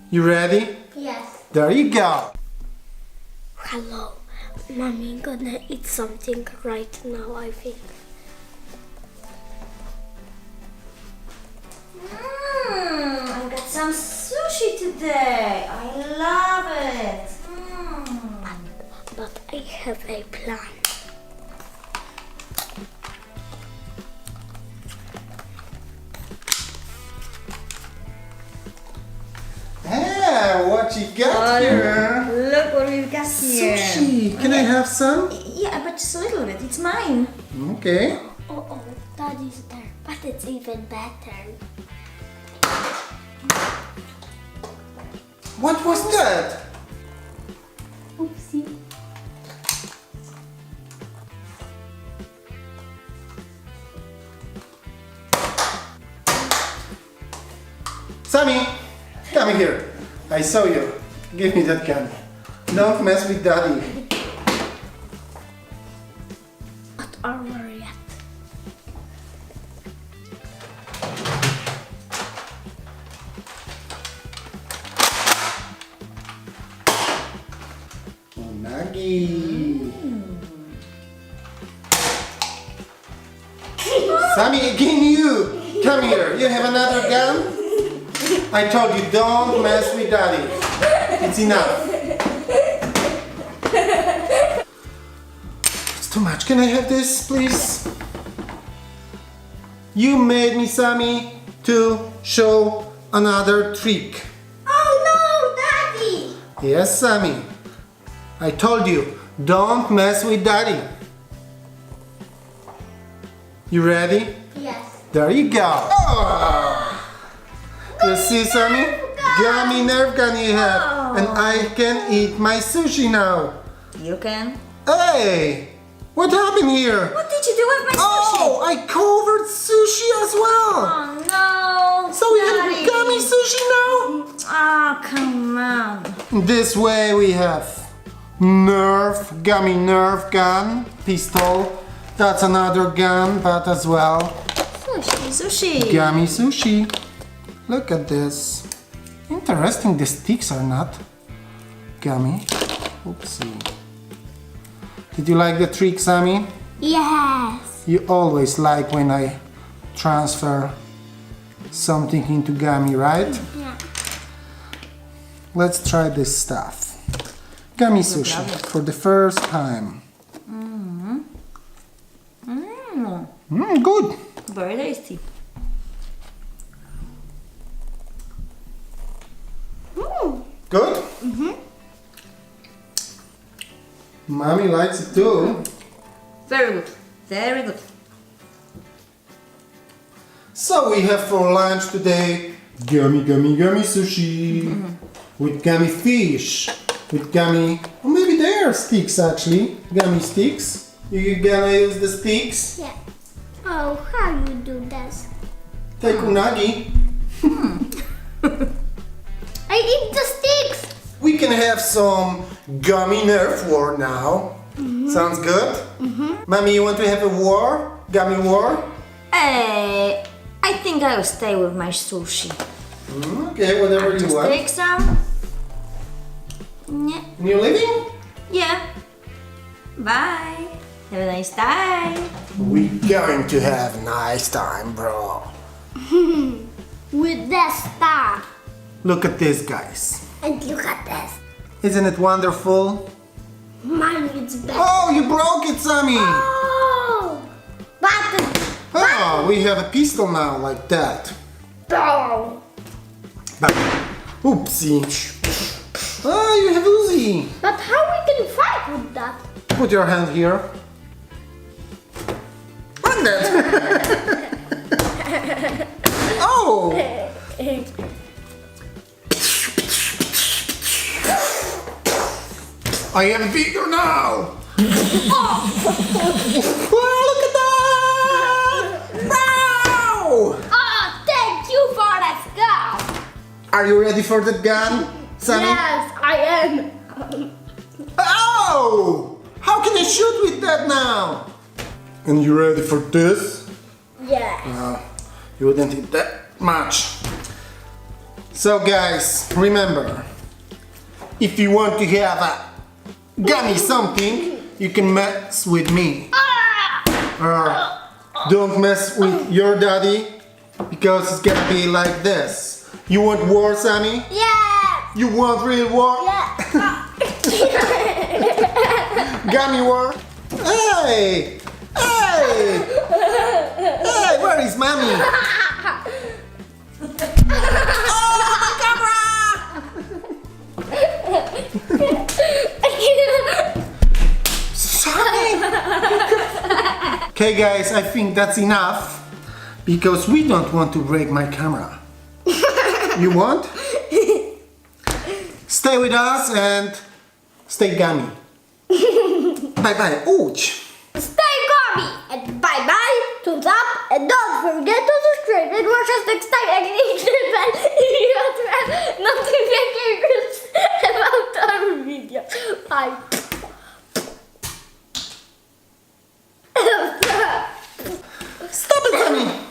You ready? Yes. There you go. Hello. Mommy gonna eat something right now, I think. I got some sushi today. I love it. But I have a plan. Ah, what you got here? Look what we've got here. Sushi. Can I have some? Yeah, but just a little bit. It's mine. Okay. Oh, Daddy's there, but it's even better. What was that? Oopsie. Sammie, come here. I saw you. Give me that gun. Don't mess with Daddy. Not over yet. Nagi. Sammie, again you. Come here. You have another gun? I told you, don't mess with Daddy. It's enough. It's too much. Can I have this, please? You made me, Sammie, to show another trick. Oh no, Daddy! Yes, Sammie. I told you, don't mess with Daddy. You ready? Yes. There you go. Oh. You see, Sammie? Gummy Nerf gun you have. And I can eat my sushi now. You can. Hey! What happened here? What did you do with my sushi? Oh, I covered sushi as well. Oh no! So we Daddy. have gummy sushi now? Oh, come on. This way we have Nerf, Gummy Nerf gun, pistol. That's another gun, but as well Sushi. Gummy sushi. Look at this. Interesting, the sticks are not gummy. Oopsie. Did you like the trick, Sammie? Yes. You always like when I transfer something into gummy, right? Yeah. Let's try this stuff. Gummy sushi for the first time. Good. Very tasty. Good? Mm-hmm. Mommy likes it too. Very good. Very good. So we have for lunch today gummy sushi with gummy fish, with gummy, or maybe they are sticks actually, gummy sticks. You gonna use the sticks? Yeah. Oh, how you do this? Take unagi. I eat the sticks. We can have some gummy Nerf war now. Sounds good? Mommy, you want to have a war? Gummy war? I think I'll stay with my sushi. Okay, whatever you Just want. take some. Yeah. And you're leaving? Yeah. Bye. Have a nice time. We're going to have a nice time, bro. With the star. Look at this, guys. And look at this. Isn't it wonderful? Mine is better. Oh, you broke it, Sammie! Oh! But Oh, we have a pistol now, like that. oh. But, oopsie. Oh, you have Uzi. But how we can fight with that? Put your hand here. Like that. Oh! I am bigger now! Oh, look at that! Wow! Oh, thank you for that gun. Are you ready for the gun, Sammie? Yes, I am. Oh! How can I shoot with that now? And you ready for this? Yes. You wouldn't eat that much. So guys, remember, if you want to have a gummy something, you can mess with me. Don't mess with your daddy, because it's gonna be like this. You want war, Sammie? Yeah! You want real war? Yeah! Gummy war? Hey! Hey! Hey, where is mommy? Okay guys, I think that's enough, because we don't want to break my camera. You want? Stay with us and stay gummy. Bye bye. Ouch! Stay gummy! And bye bye! Thumbs up! And don't forget to subscribe and watch us next time and hit the bell if you want to have notifications about our video. Bye! Stop it, Sammie!